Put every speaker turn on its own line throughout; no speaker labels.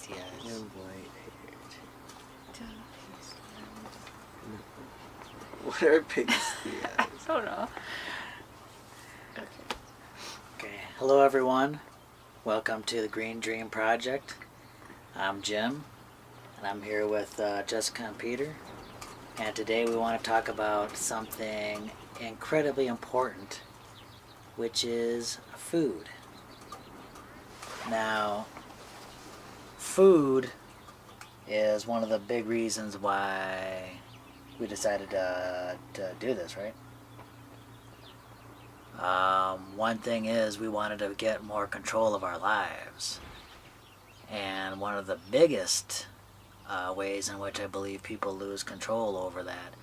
pasty eyes.
And white haired. What are pasty eyes?
I don't know.
Okay. Hello, everyone. Welcome to the Green Dream Project. I'm Jim, and I'm here with Jessica and Peter. And today we want to talk about something incredibly important, which is food. Now, food is one of the big reasons why we decided to do this, right? One thing is we wanted to get more control of our lives. And one of the biggest ways in which I believe people lose control over that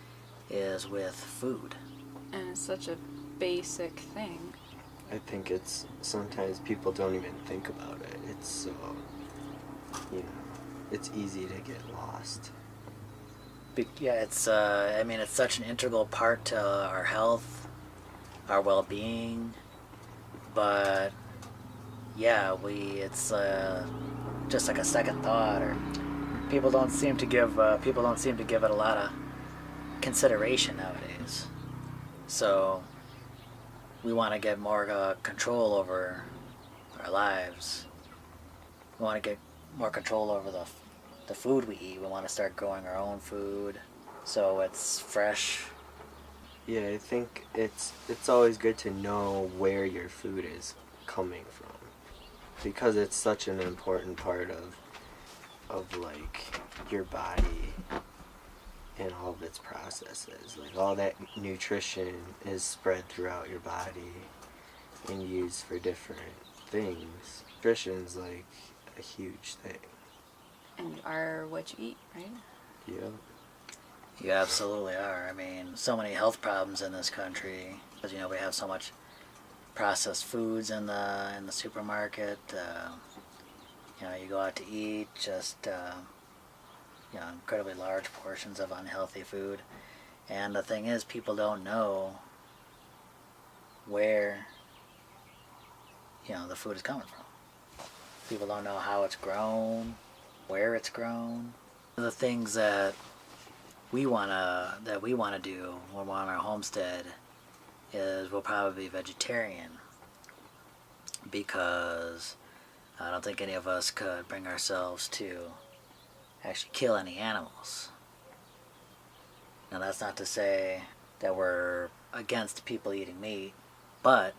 is with food.
And it's such a basic thing.
I think it's sometimes people don't even think about it. It's so, it's easy to get lost.
Yeah, it's it's such an integral part to our health, our well-being, but yeah, it's just like a second thought, or people don't seem to give it a lot of consideration nowadays. So we want to get more control over our lives. We want to get more control over the food we eat. We want to start growing our own food so it's fresh.
Yeah, I think it's always good to know where your food is coming from, because it's such an important part of like your body and all of its processes. Like all that nutrition is spread throughout your body and used for different things. Nutrition's like a huge thing.
And you are what you eat, right?
Yeah.
You absolutely are. I mean, so many health problems in this country because we have so much processed foods in the supermarket. You go out to eat, just incredibly large portions of unhealthy food. And the thing is, people don't know where the food is coming from. People don't know how it's grown, where it's grown. The things that we wanna do when we're on our homestead is we'll probably be vegetarian, because I don't think any of us could bring ourselves to actually kill any animals. Now that's not to say that we're against people eating meat, but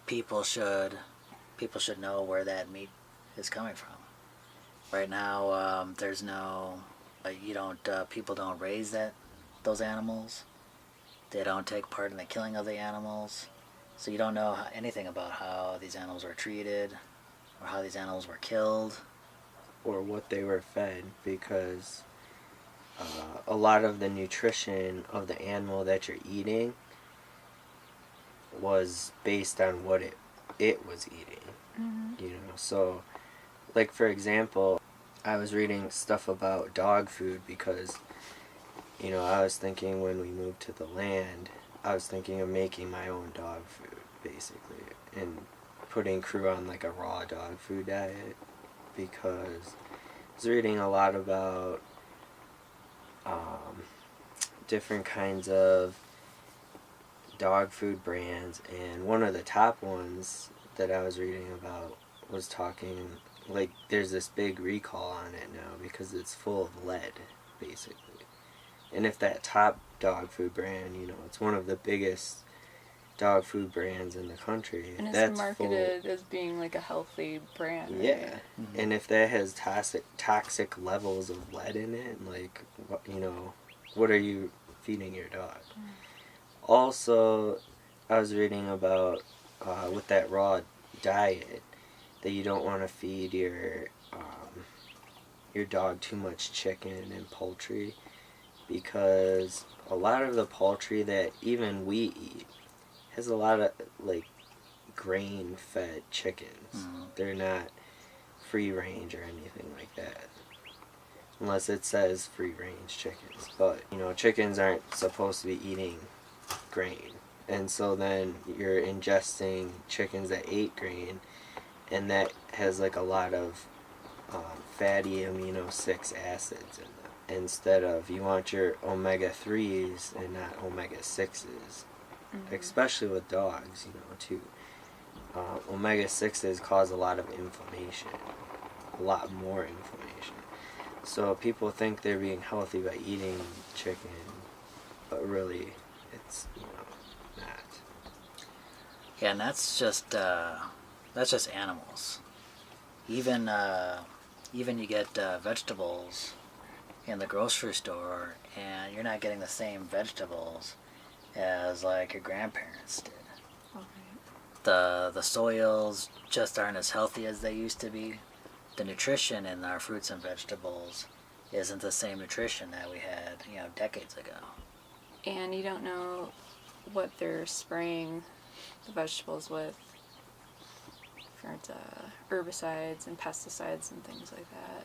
people should know where that meat is coming from. Right now, there's no, people don't raise those animals. They don't take part in the killing of the animals. So you don't know anything about how these animals were treated or how these animals were killed.
Or what they were fed, because a lot of the nutrition of the animal that you're eating was based on what it was eating. Mm-hmm. So like for example, I was reading stuff about dog food because I was thinking when we moved to the land, I was thinking of making my own dog food basically and putting crew on like a raw dog food diet, because I was reading a lot about different kinds of dog food brands, and one of the top ones that I was reading about was talking like there's this big recall on it now because it's full of lead basically. And if that top dog food brand, it's one of the biggest dog food brands in the country,
and it's
that's
marketed as being like a healthy brand.
Yeah.
Right?
Mm-hmm. And if that has toxic levels of lead in it, like what are you feeding your dog? Also, I was reading about with that raw diet that you don't want to feed your dog too much chicken and poultry, because a lot of the poultry that even we eat has a lot of like grain-fed chickens. Mm-hmm. They're not free range or anything like that, unless it says free range chickens. But chickens aren't supposed to be eating grain, and so then you're ingesting chickens that ate grain, and that has like a lot of fatty amino 6 acids in them. Instead of, you want your omega 3s and not omega 6s, especially with dogs, too. Omega 6s cause a lot of inflammation, a lot more inflammation. So people think they're being healthy by eating chicken, but really it's not.
Yeah, and that's just animals. Even you get vegetables in the grocery store, and you're not getting the same vegetables as like your grandparents did.
Okay.
The soils just aren't as healthy as they used to be. The nutrition in our fruits and vegetables isn't the same nutrition that we had, decades ago.
And you don't know what they're spraying the vegetables with, different herbicides and pesticides and things like that.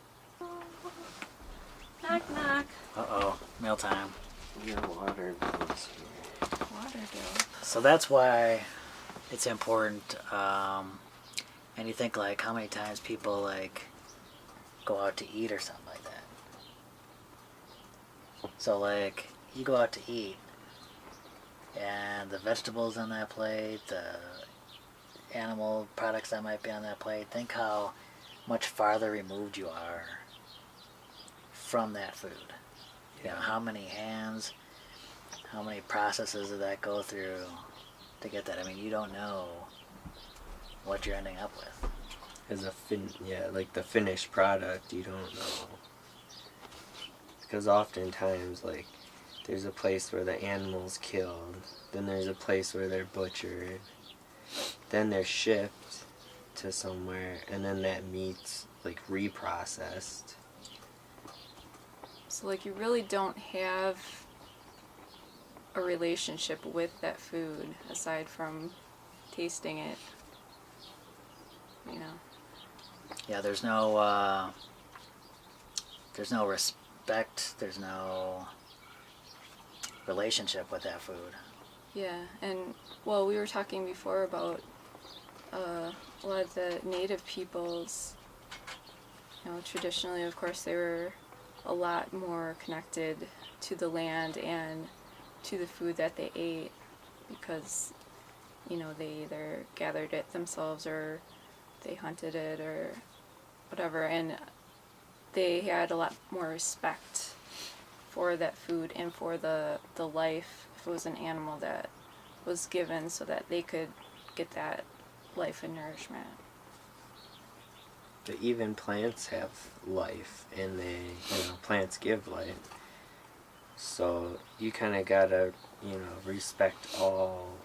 Knock, knock.
Uh-oh, mealtime.
Your water bill's here.
Water bill.
So that's why it's important. And you think like how many times people like go out to eat or something like that. So like you go out to eat, and the vegetables on that plate, the animal products that might be on that plate, think how much farther removed you are from that food. How many hands, how many processes did that go through to get that? I mean, you don't know what you're ending up with.
As like the finished product, you don't know. Because oftentimes, like, there's a place where the animal's killed, then there's a place where they're butchered, then they're shipped to somewhere, and then that meat's, like, reprocessed.
So like you really don't have a relationship with that food aside from tasting it.
Yeah, there's no respect, there's no relationship with that food.
Yeah, and well, we were talking before about a lot of the native peoples. Traditionally, of course, they were a lot more connected to the land and to the food that they ate because, they either gathered it themselves or they hunted it or whatever, and they had a lot more respect for that food and for the life, if it was an animal that was given so that they could get that life and nourishment.
But even plants have life, and plants give life. So you kind of gotta, respect all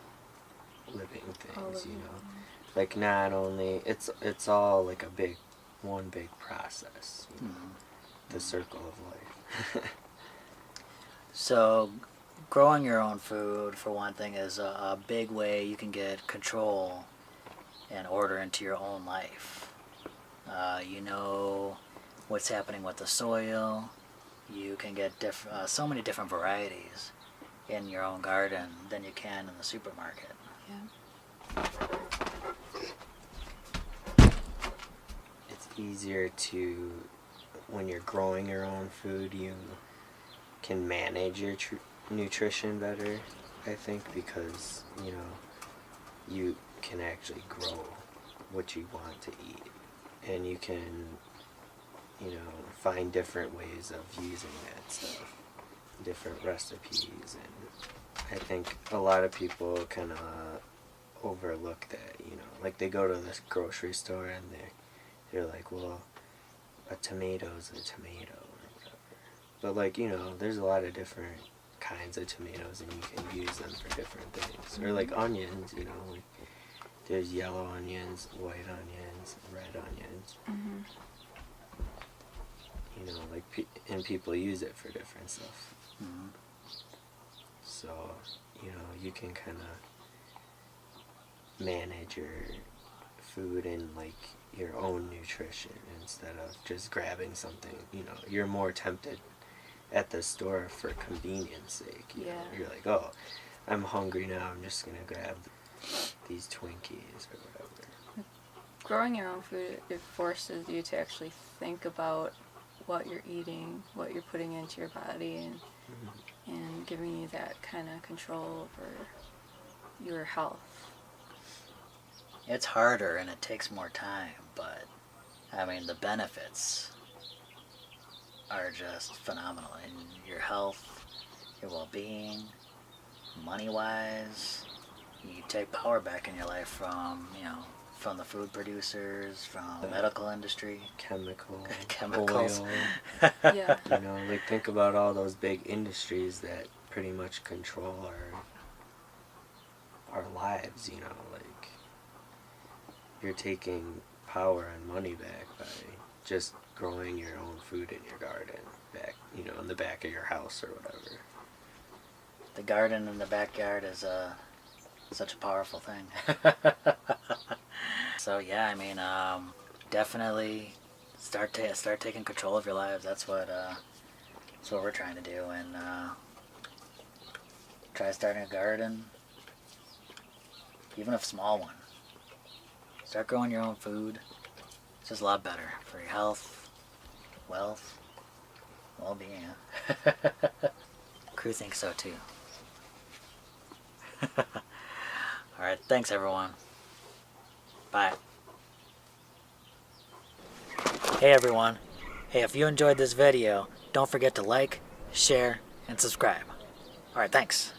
living things, Like not only, it's all like one big process, the circle of life.
So growing your own food, for one thing, is a big way you can get control and order into your own life. You know what's happening with the soil. You can get so many different varieties in your own garden than you can in the supermarket.
Yeah.
It's easier to, when you're growing your own food, you can manage your nutrition better, I think, because, you can actually grow what you want to eat. And you can, find different ways of using that stuff, different recipes, and I think a lot of people kind of overlook that, like they go to this grocery store and they're like, well, a tomato's a tomato or whatever. But like, there's a lot of different kinds of tomatoes and you can use them for different things. Or like onions, like there's yellow onions, white onions, red onions.
Mm-hmm.
And people use it for different stuff.
Mm-hmm.
So, you can kind of manage your food and like your own nutrition instead of just grabbing something. You're more tempted at the store for convenience sake.
Yeah.
You're like, oh, I'm hungry now. I'm just gonna grab these Twinkies or whatever.
growing your own food, it forces you to actually think about what you're eating, what you're putting into your body, and giving you that kind of control over your health.
It's harder and it takes more time, but I mean the benefits are just phenomenal in your health, your well-being, money-wise. You take power back in your life from, from the food producers, from the medical industry,
chemicals,
oil.
Yeah.
Like think about all those big industries that pretty much control our lives. Like you're taking power and money back by just growing your own food in your garden, back, in the back of your house or whatever.
The garden in the backyard is such a powerful thing. So yeah, I mean, definitely start taking control of your lives. That's what we're trying to do, and try starting a garden, even a small one. Start growing your own food. It's just a lot better for your health, wealth, well-being. Crew thinks so too. Alright, thanks everyone. Bye. Hey everyone. Hey, if you enjoyed this video, don't forget to like, share, and subscribe. Alright, thanks.